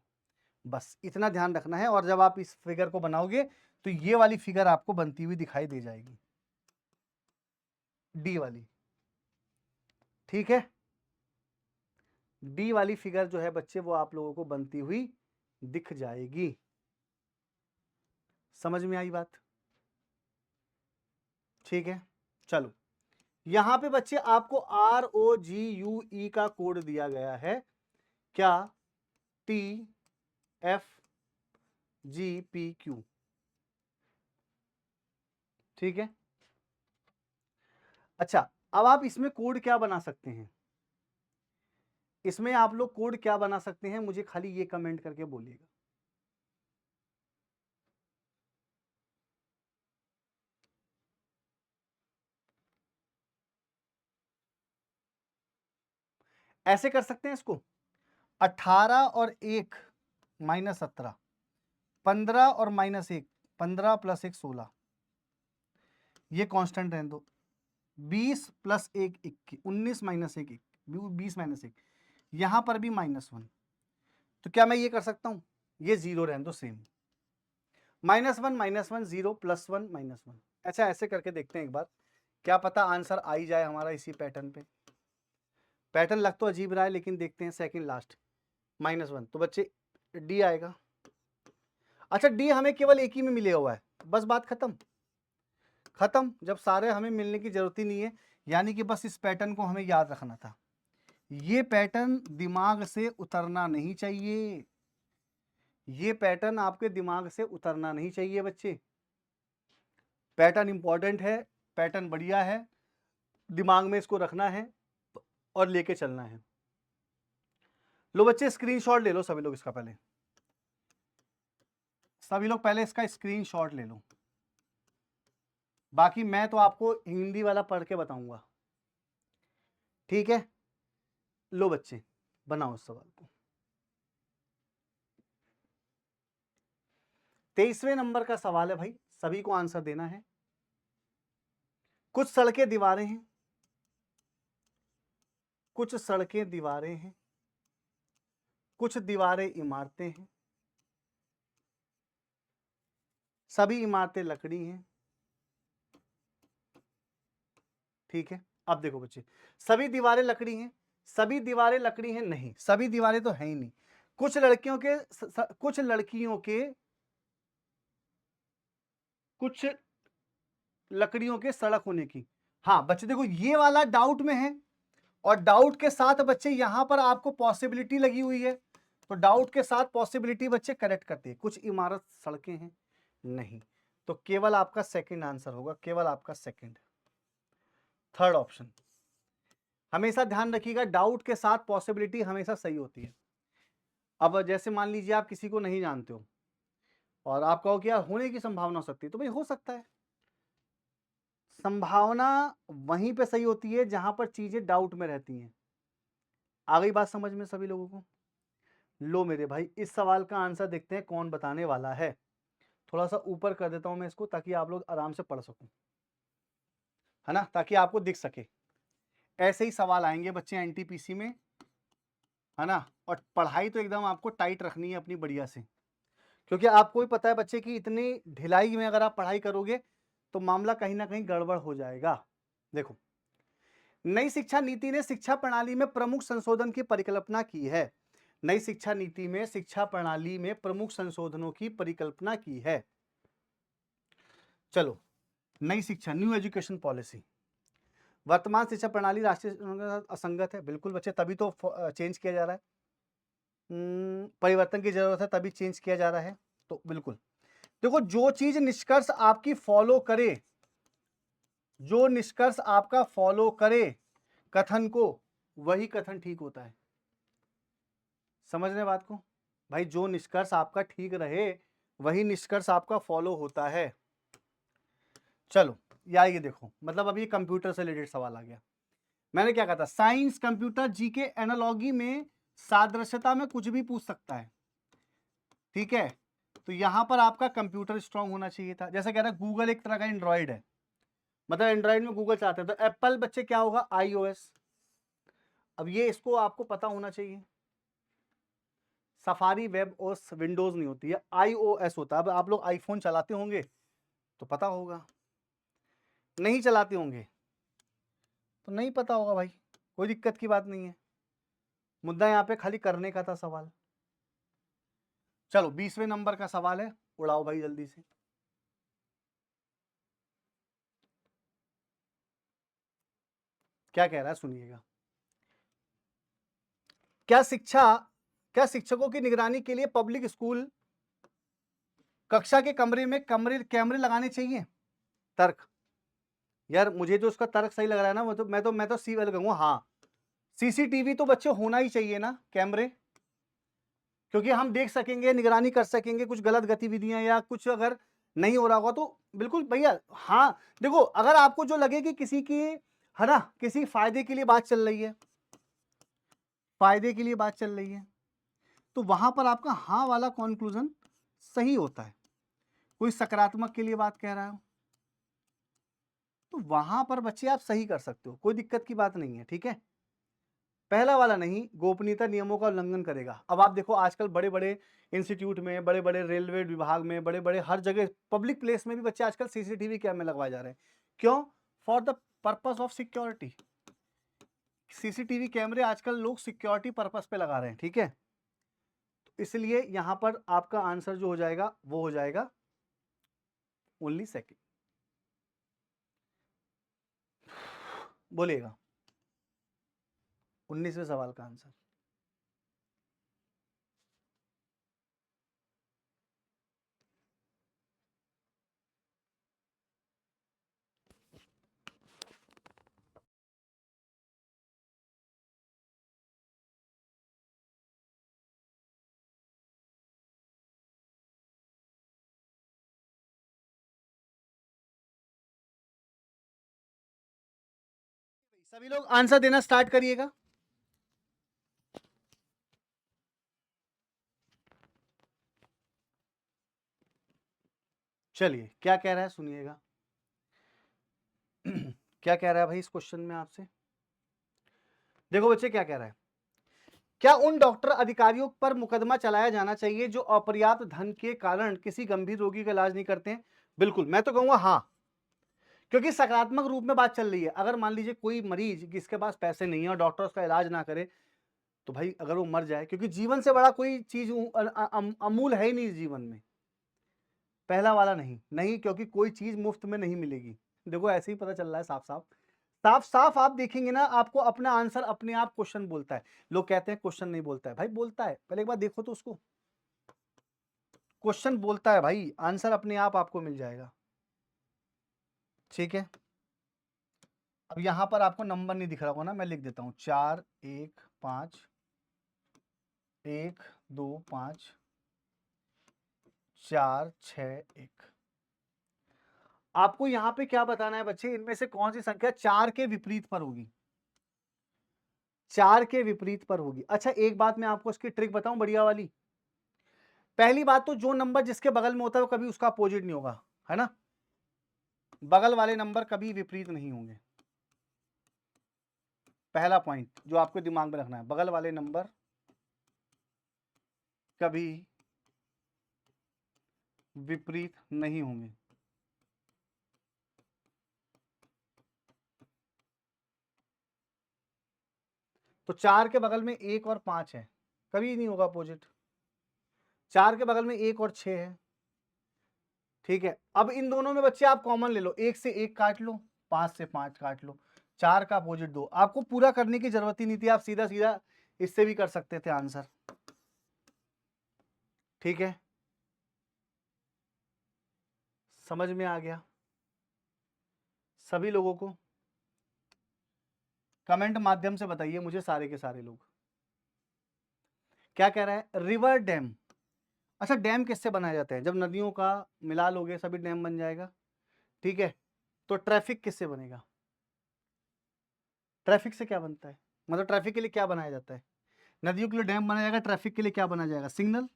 बस इतना ध्यान रखना है। और जब आप इस फिगर को बनाओगे तो ये वाली फिगर आपको बनती हुई दिखाई दे जाएगी, डी वाली, ठीक है। डी वाली फिगर जो है बच्चे वो आप लोगों को बनती हुई दिख जाएगी, समझ में आई बात। ठीक है, चलो यहां पे बच्चे आपको ROGUE का कोड दिया गया है, क्या? TFGPQ, ठीक है। अच्छा, अब आप इसमें कोड क्या बना सकते हैं? इसमें आप लोग कोड क्या बना सकते हैं, मुझे खाली ये कमेंट करके बोलिएगा। ऐसे कर सकते हैं इसको, 18 और 1 माइनस 17, 15 और माइनस 1, 15 प्लस 1 16, ये कांस्टेंट रहने दो। 20 प्लस 1 21, 19 माइनस 1 20 माइनस 1, यहां पर भी -1। तो क्या मैं ये कर सकता हूं, ये 0 रहने दो सेम, -1 0 +1 -1। अच्छा, ऐसे करके देखते हैं एक बार, क्या पता आंसर आ ही जाए हमारा इसी पैटर्न पे। पैटर्न लग तो अजीब रहा है, लेकिन देखते हैं। सेकंड लास्ट -1, तो बच्चे डी आएगा। अच्छा, डी हमें केवल एक ही में मिले हुआ है, बस बात खत्म। खत्म, जब सारे हमें मिलने की जरूरत ही नहीं है, यानी कि बस इस पैटर्न को हमें याद रखना था। ये पैटर्न दिमाग से उतरना नहीं चाहिए, ये पैटर्न आपके दिमाग से उतरना नहीं चाहिए बच्चे। पैटर्न इंपॉर्टेंट है, पैटर्न बढ़िया है, दिमाग में इसको रखना है और लेके चलना है। लो बच्चे, स्क्रीनशॉट ले लो सभी लोग इसका, पहले सभी लोग पहले इसका स्क्रीनशॉट ले लो, बाकी मैं तो आपको हिंदी वाला पढ़ के बताऊंगा, ठीक है। लो बच्चे, बनाओ इस सवाल को। 23वें नंबर का सवाल है भाई, सभी को आंसर देना है। कुछ सड़कें दीवारें हैं, कुछ सड़कें दीवारें हैं, कुछ दीवारें इमारतें हैं, सभी इमारतें लकड़ी हैं, ठीक है। अब देखो बच्चे, सभी दीवारें लकड़ी हैं, सभी दीवारें लकड़ी हैं नहीं, सभी दीवारें तो है ही नहीं। कुछ लड़कियों के कुछ लड़कियों के कुछ लकड़ियों के सड़क होने की। हाँ बच्चे देखो, ये वाला डाउट में है, और डाउट के साथ बच्चे यहां पर आपको पॉसिबिलिटी लगी हुई है, तो डाउट के साथ पॉसिबिलिटी बच्चे करेक्ट करते हैं। कुछ इमारत सड़कें हैं नहीं, तो केवल आपका सेकंड आंसर होगा, केवल आपका सेकंड, थर्ड ऑप्शन। हमेशा ध्यान रखिएगा, डाउट के साथ पॉसिबिलिटी हमेशा सही होती है। अब जैसे मान लीजिए आप किसी को नहीं जानते हो और आप कहो कि यार होने की संभावना हो सकती है, तो भाई हो सकता है। संभावना वहीं पे सही होती है जहां पर चीजें डाउट में रहती हैं। आ गई बात समझ में सभी लोगों को? लो मेरे भाई, इस सवाल का आंसर देखते हैं कौन बताने वाला है। थोड़ा सा ऊपर कर देता हूं मैं इसको, ताकि आप लोग आराम से पढ़ सको, है ना, ताकि आपको दिख सके। ऐसे ही सवाल आएंगे बच्चे एनटीपीसी में, है ना। और पढ़ाई तो एकदम आपको टाइट रखनी है अपनी बढ़िया से, क्योंकि आपको भी पता है बच्चे की इतनी ढिलाई में अगर आप पढ़ाई करोगे तो मामला कहीं ना कहीं गड़बड़ हो जाएगा। देखो, नई शिक्षा नीति ने शिक्षा प्रणाली में प्रमुख संशोधन की परिकल्पना की है। नई शिक्षा नीति में शिक्षा प्रणाली में प्रमुख संशोधनों की परिकल्पना की है। चलो, नई शिक्षा, न्यू एजुकेशन पॉलिसी। वर्तमान शिक्षा प्रणाली राष्ट्रीय असंगत है, बिल्कुल बच्चे, तभी तो चेंज किया जा रहा है। परिवर्तन की जरूरत है, तभी चेंज किया जा रहा है, तो बिल्कुल। देखो, जो चीज निष्कर्ष आपकी फॉलो करे, जो निष्कर्ष आपका फॉलो करे कथन को, वही कथन ठीक होता है। समझ रहे बात को भाई? जो निष्कर्ष आपका ठीक रहे वही निष्कर्ष आपका फॉलो होता है। चलो यार, ये देखो, मतलब अब ये कंप्यूटर से रिलेटेड सवाल आ गया। मैंने क्या कहा था, साइंस, कंप्यूटर, जीके, एनालॉजी में सादृश्यता में कुछ भी पूछ सकता है, ठीक है। तो यहां पर आपका कंप्यूटर स्ट्रांग होना चाहिए था। जैसे कह रहा है गूगल एक तरह का एंड्रॉइड है, मतलब एंड्रॉइड में गूगल चलाते हैं, तो एप्पल बच्चे क्या होगा, iOS। अब ये इसको आपको पता होना चाहिए। सफारी वेब ओएस विंडोज नहीं होती है, iOS होता है। अब आप लोग आईफोन चलाते होंगे तो पता होगा, नहीं चलाते होंगे तो नहीं पता होगा भाई, कोई दिक्कत की बात नहीं है। मुद्दा यहाँ पे खाली करने का था सवाल। चलो 20वें नंबर का सवाल है, उड़ाओ भाई जल्दी से। क्या कह रहा है सुनिएगा। क्या शिक्षकों की निगरानी के लिए पब्लिक स्कूल कक्षा के कमरे में कैमरे लगाने चाहिए? तर्क। यार मुझे जो उसका तर्क सही लग रहा है ना, वो तो मैं तो सी वाले कहूंगा। हाँ, सीसीटीवी तो बच्चे होना ही चाहिए ना, कैमरे, क्योंकि हम देख सकेंगे, निगरानी कर सकेंगे, कुछ गलत गतिविधियां या कुछ अगर नहीं हो रहा होगा तो बिल्कुल भैया। हाँ देखो, अगर आपको जो लगे कि किसी की, है ना, किसी फायदे के लिए बात चल रही है, फायदे के लिए बात चल रही है, तो वहां पर आपका हाँ वाला कंक्लूजन सही होता है। कोई सकारात्मक के लिए बात कह रहा है तो वहां पर बच्चे आप सही कर सकते हो, कोई दिक्कत की बात नहीं है, ठीक है। पहला वाला नहीं, गोपनीयता नियमों का उल्लंघन करेगा। अब आप देखो आजकल बड़े बड़े इंस्टीट्यूट में, बड़े बड़े रेलवे विभाग में, बड़े बड़े हर जगह पब्लिक प्लेस में भी बच्चे आजकल सीसीटीवी कैमरे लगवाए जा रहे हैं। क्यों? For the purpose of security. CCTV कैमरे आजकल लोग सिक्योरिटी पर्पस पे लगा रहे हैं, ठीक है। तो इसलिए यहां पर आपका आंसर जो हो जाएगा वो हो जाएगा ओनली सेकेंड। बोलिएगा 19वें सवाल का आंसर। सभी लोग आंसर देना स्टार्ट करिएगा। चलिए क्या कह रहा है सुनिएगा। क्या कह रहा है भाई इस क्वेश्चन में आपसे? देखो बच्चे क्या कह रहा है। क्या उन डॉक्टर अधिकारियों पर मुकदमा चलाया जाना चाहिए जो अपर्याप्त धन के कारण किसी गंभीर रोगी का इलाज नहीं करते हैं? बिल्कुल, मैं तो कहूंगा हाँ, क्योंकि सकारात्मक रूप में बात चल रही है। अगर मान लीजिए कोई मरीज जिसके पास पैसे नहीं है और डॉक्टर उसका इलाज ना करे, तो भाई अगर वो मर जाए, क्योंकि जीवन से बड़ा कोई चीज अमूल है ही नहीं इस जीवन में। पहला वाला नहीं, नहीं, क्योंकि कोई चीज मुफ्त में नहीं मिलेगी। देखो ऐसे ही पता चल रहा है साफ साफ, साफ साफ आप देखेंगे ना, आपको अपना आंसर अपने आप क्वेश्चन बोलता है। लोग कहते हैं क्वेश्चन नहीं बोलता है, भाई बोलता है, पहले एक बार देखो तो उसको। क्वेश्चन बोलता है भाई, आंसर अपने आप आपको मिल जाएगा, ठीक है। अब यहां पर आपको नंबर नहीं दिख रहा होगा ना, मैं लिख देता हूं 4 1 5 1 2 5 4 6 1। आपको यहां पे क्या बताना है बच्चे, इनमें से कौन सी संख्या 4 के विपरीत पर होगी? 4 के विपरीत पर होगी। अच्छा एक बात मैं आपको इसकी ट्रिक बताऊं बढ़िया वाली। पहली बात तो जो नंबर जिसके बगल में होता है वो कभी उसका अपोजिट नहीं होगा, है ना। बगल वाले नंबर कभी विपरीत नहीं होंगे। पहला पॉइंट जो आपको दिमाग में रखना है, बगल वाले नंबर कभी विपरीत नहीं होंगे। तो 4 के बगल में 1 और 5 है, कभी नहीं होगा अपोजिट। 4 के बगल में 1 और 6 है, ठीक है। अब इन दोनों में बच्चे आप कॉमन ले लो, 1 से 1 काट लो, 5 से 5 काट लो, 4 का अपोजिट 2। आपको पूरा करने की जरूरत ही नहीं थी, आप सीधा सीधा इससे भी कर सकते थे आंसर, ठीक है। समझ में आ गया सभी लोगों को? कमेंट माध्यम से बताइए मुझे सारे के सारे लोग। क्या कह रहा है? River dam. अच्छा डैम किससे बनाए जाते हैं? जब नदियों का मिलान हो गया सभी डैम बन जाएगा, ठीक है। तो ट्रैफिक किससे बनेगा? ट्रैफिक से क्या बनता है? मतलब ट्रैफिक के लिए क्या बनाया जाता है? नदियों के लिए डैम बनाया जाएगा, ट्रैफिक के लिए क्या बनाया जाएगा? सिग्नल,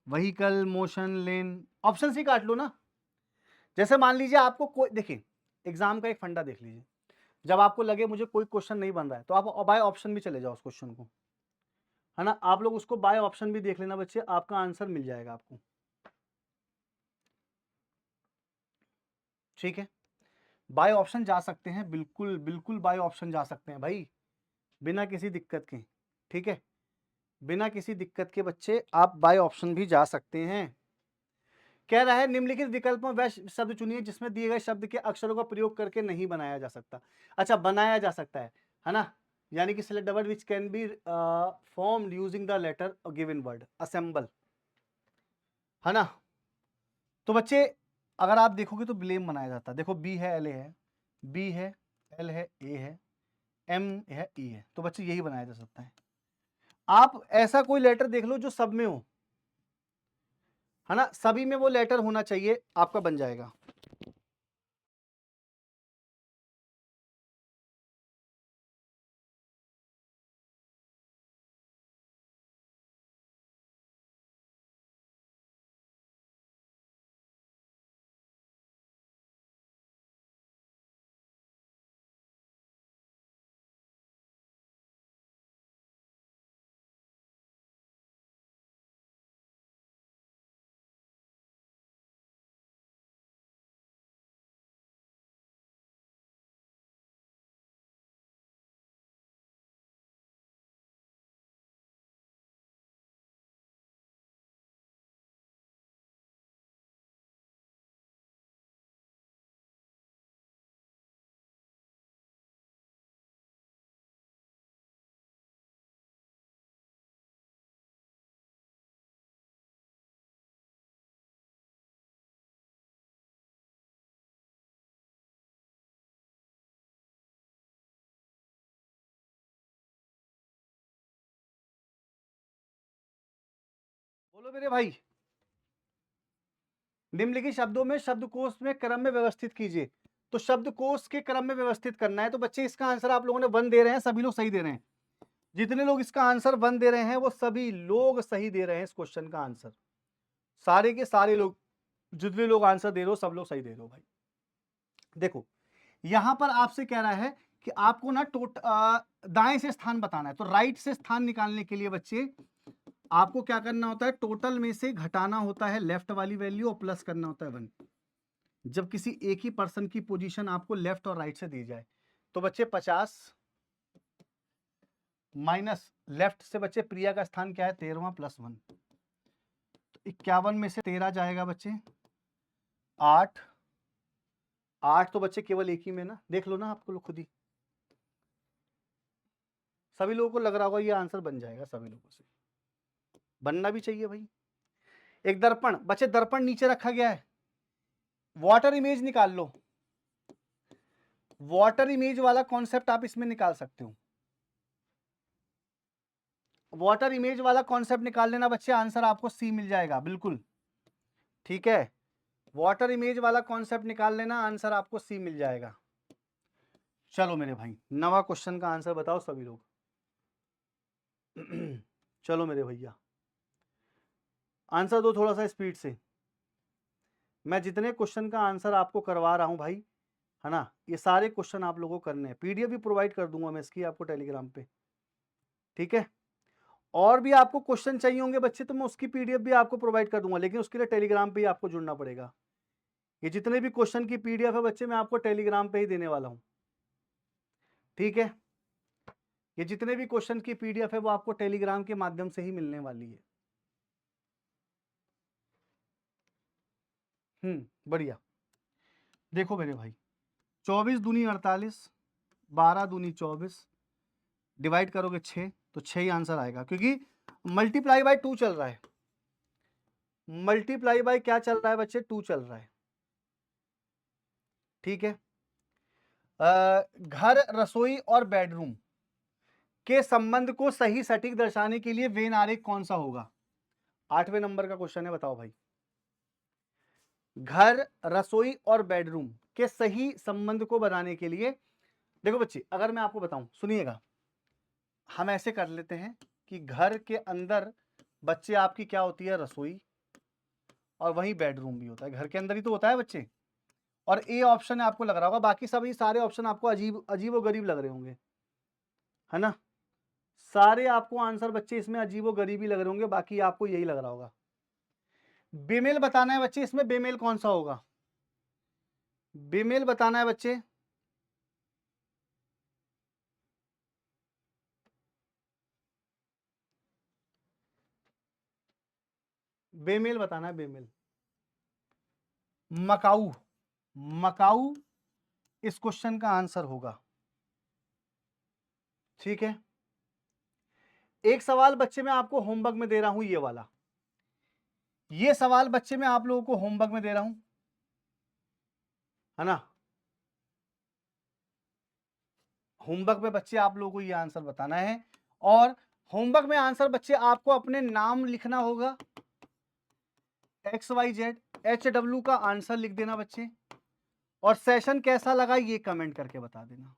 व्हीकल, मोशन, लेन। ऑप्शन सी काट लो ना। जैसे मान लीजिए आपको कोई, देखिए एग्जाम का एक फंडा देख लीजिए, जब आपको लगे मुझे कोई क्वेश्चन नहीं बन रहा है तो आप बाय ऑप्शन भी चले जाओ उस क्वेश्चन को, है ना। आप लोग उसको बाय ऑप्शन भी देख लेना बच्चे, आपका आंसर मिल जाएगा आपको, ठीक है। बाय ऑप्शन जा सकते हैं, बिल्कुल बिल्कुल बाय ऑप्शन जा सकते हैं भाई, बिना किसी दिक्कत के, ठीक है। बिना किसी दिक्कत के बच्चे आप बाय ऑप्शन भी जा सकते हैं, कह रहा है निम्नलिखित विकल्प में वह शब्द चुनिए जिसमें दिए गए शब्द के अक्षरों का प्रयोग करके नहीं बनाया जा सकता। अच्छा, बनाया जा सकता है ना, यानी कि select the word which can be formed using the letter given word, assemble, है ना। तो बच्चे अगर आप देखोगे तो ब्लेम बनाया जाता है। देखो बी है, एल है, बी है, एल है, ए है, एम है, ई है, तो बच्चे यही बनाया जा सकता है। आप ऐसा कोई लेटर देख लो जो सब में हो, है ना, सभी में वो लेटर होना चाहिए, आपका बन जाएगा। बोलो मेरे भाई। निम्नलिखित शब्दों में शब्दकोश में क्रम में व्यवस्थित कीजिए। तो शब्दकोश के क्रम में व्यवस्थित करना है। तो बच्चे इसका आंसर आप लोगों ने 1 दे रहे हैं, सभी लोग सही दे रहे हैं। जितने लोग इसका आंसर 1 दे रहे हैं वो सभी लोग सही दे रहे हैं इस क्वेश्चन का आंसर। सारे के सारे लोग, जितने लोग आंसर दे रहे हो सब लोग सही दे रहे हो भाई। देखो यहां पर आपसे कह रहा है कि आपको ना दाएं से स्थान बताना है। तो राइट से स्थान निकालने के लिए बच्चे आपको क्या करना होता है, टोटल में से घटाना होता है लेफ्ट वाली वैल्यू और प्लस करना होता है 1। जब किसी एक ही पर्सन की पोजीशन आपको लेफ्ट और राइट से दी जाए तो बच्चे 50 माइनस लेफ्ट से बच्चे प्रिया का स्थान क्या है 13वां प्लस 1, तो 51 में से 13 जाएगा बच्चे 8। 8 तो बच्चे केवल एक ही में ना, देख लो ना आपको लोग खुद ही, सभी लोगों को लग रहा होगा ये आंसर बन जाएगा, सभी लोगों से बनना भी चाहिए भाई। एक दर्पण, बच्चे दर्पण नीचे रखा गया है, वाटर इमेज निकाल लो। वाटर इमेज वाला कॉन्सेप्ट आप इसमें निकाल सकते हो। वाटर इमेज वाला कॉन्सेप्ट निकाल लेना बच्चे, आंसर आपको सी मिल जाएगा बिल्कुल, ठीक है। वाटर इमेज वाला कॉन्सेप्ट निकाल लेना, आंसर आपको सी मिल जाएगा। चलो मेरे भाई 9वां क्वेश्चन का आंसर बताओ सभी लोग। चलो मेरे भैया आंसर दो थोड़ा सा स्पीड से। मैं जितने क्वेश्चन का आंसर आपको करवा रहा हूं भाई, है ना, ये सारे क्वेश्चन आप लोगों को करने हैं। पीडीएफ भी प्रोवाइड कर दूंगा मैं इसकी आपको टेलीग्राम पे, ठीक है। और भी आपको क्वेश्चन चाहिए होंगे बच्चे तो मैं उसकी पीडीएफ भी आपको प्रोवाइड कर दूंगा, लेकिन उसके लिए टेलीग्राम पे ही आपको जुड़ना पड़ेगा। ये जितने भी क्वेश्चन की पीडीएफ है बच्चे मैं आपको टेलीग्राम पे ही देने वाला हूं, ठीक है। ये जितने भी क्वेश्चन की पीडीएफ है वो आपको टेलीग्राम के माध्यम से ही मिलने वाली है। बढ़िया। देखो मेरे भाई 24 दूनी 48, 12 दूनी 24, डिवाइड करोगे 6 तो 6 ही आंसर आएगा, क्योंकि मल्टीप्लाई बाय 2 चल रहा है। मल्टीप्लाई बाय क्या चल रहा है बच्चे, 2 चल रहा है, ठीक है। घर, रसोई और बेडरूम के संबंध को सही सटीक दर्शाने के लिए वेन आरेख कौन सा होगा। 8वें नंबर का क्वेश्चन है, बताओ भाई। घर, रसोई और बेडरूम के सही संबंध को बनाने के लिए, देखो बच्चे अगर मैं आपको बताऊं, सुनिएगा, हम ऐसे कर लेते हैं कि घर के अंदर बच्चे आपकी क्या होती है, रसोई, और वहीं बेडरूम भी होता है, घर के अंदर ही तो होता है बच्चे। और ए ऑप्शन आपको लग रहा होगा, बाकी सभी सारे ऑप्शन आपको अजीब अजीब गरीब लग रहे होंगे, है ना। सारे आपको आंसर बच्चे इसमें अजीबो गरीबी लग रहे होंगे, बाकी आपको यही लग रहा होगा। बेमेल बताना है बच्चे, इसमें बेमेल कौन सा होगा, बेमेल बताना है बच्चे। बेमेल बताना है, बेमेल। मकाऊ, मकाऊ इस क्वेश्चन का आंसर होगा। ठीक है, एक सवाल बच्चे मैं आपको होमवर्क में दे रहा हूं, ये वाला, ये सवाल बच्चे मैं आप लोगों को होमवर्क में दे रहा हूं, है ना। होमवर्क में बच्चे आप लोगों को ये आंसर बताना है, और होमवर्क में आंसर बच्चे आपको अपने नाम लिखना होगा, XYZ HW का आंसर लिख देना बच्चे, और सेशन कैसा लगा ये कमेंट करके बता देना।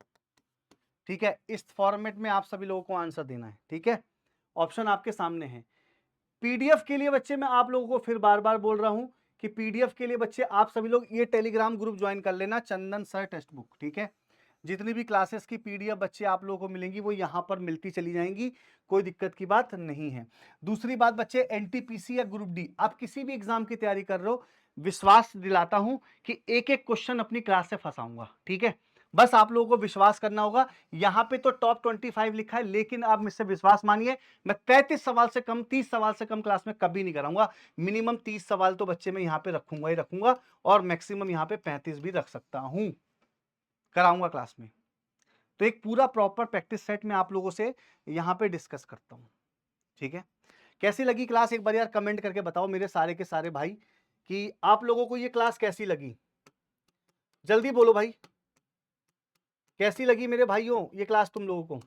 ठीक है, इस फॉर्मेट में आप सभी लोगों को आंसर देना है। ठीक है, ऑप्शन आपके सामने है। पीडीएफ के लिए बच्चे मैं आप लोगों को फिर बार बार बोल रहा हूं कि पीडीएफ के लिए बच्चे आप सभी लोग ये टेलीग्राम ग्रुप ज्वाइन कर लेना, चंदन सर टेक्स्ट बुक। ठीक है, जितनी भी क्लासेस की पीडीएफ बच्चे आप लोगों को मिलेंगी वो यहां पर मिलती चली जाएंगी, कोई दिक्कत की बात नहीं है। दूसरी बात बच्चे, एनटीपीसी या ग्रुप डी, आप किसी भी एग्जाम की तैयारी कर रहे हो, विश्वास दिलाता हूं कि एक एक क्वेश्चन अपनी क्लास से फंसाऊंगा। ठीक है, बस आप लोगों को विश्वास करना होगा। यहां पे तो टॉप 25 लिखा है, लेकिन आप मुझसे विश्वास मानिए, मैं 35 सवाल से कम, 30 सवाल से कम क्लास में कभी नहीं कराऊंगा। मिनिमम 30 सवाल तो बच्चे मैं यहां पे रखूंगा ही रखूंगा, और मैक्सिमम यहां पे 35 भी रख सकता हूं, कराऊंगा क्लास में। तो एक पूरा प्रॉपर प्रैक्टिस सेट में आप लोगों से यहां पे डिस्कस करता हूं। ठीक है, कैसी लगी क्लास एक बार यार कमेंट करके बताओ मेरे सारे के सारे भाई, कि आप लोगों को ये क्लास कैसी लगी। जल्दी बोलो भाई, कैसी लगी मेरे भाइयों ये क्लास तुम लोगों को,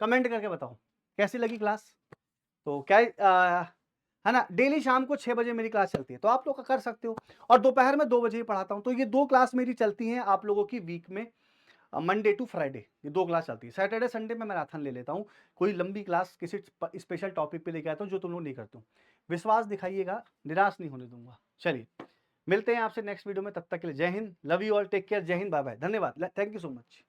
कमेंट करके बताओ कैसी लगी क्लास। तो क्या है ना, डेली शाम को 6 बजे मेरी क्लास चलती है, तो आप लोग का कर सकते हो, और दोपहर में 2 बजे ही पढ़ाता हूं। तो ये 2 क्लास मेरी चलती हैं आप लोगों की वीक में, मंडे टू फ्राइडे ये 2 क्लास चलती है। सैटरडे संडे में मैराथन ले लेता हूँ, कोई लंबी क्लास किसी स्पेशल टॉपिक पे लेके आता हूँ जो तुम लोग नहीं करते हो। विश्वास दिखाइएगा, निराश नहीं होने दूंगा। चलिए मिलते हैं आपसे नेक्स्ट वीडियो में, तब तक के लिए जय हिंद, love you all, take care, जय हिंद, बाय बाय, धन्यवाद, थैंक यू सो मच।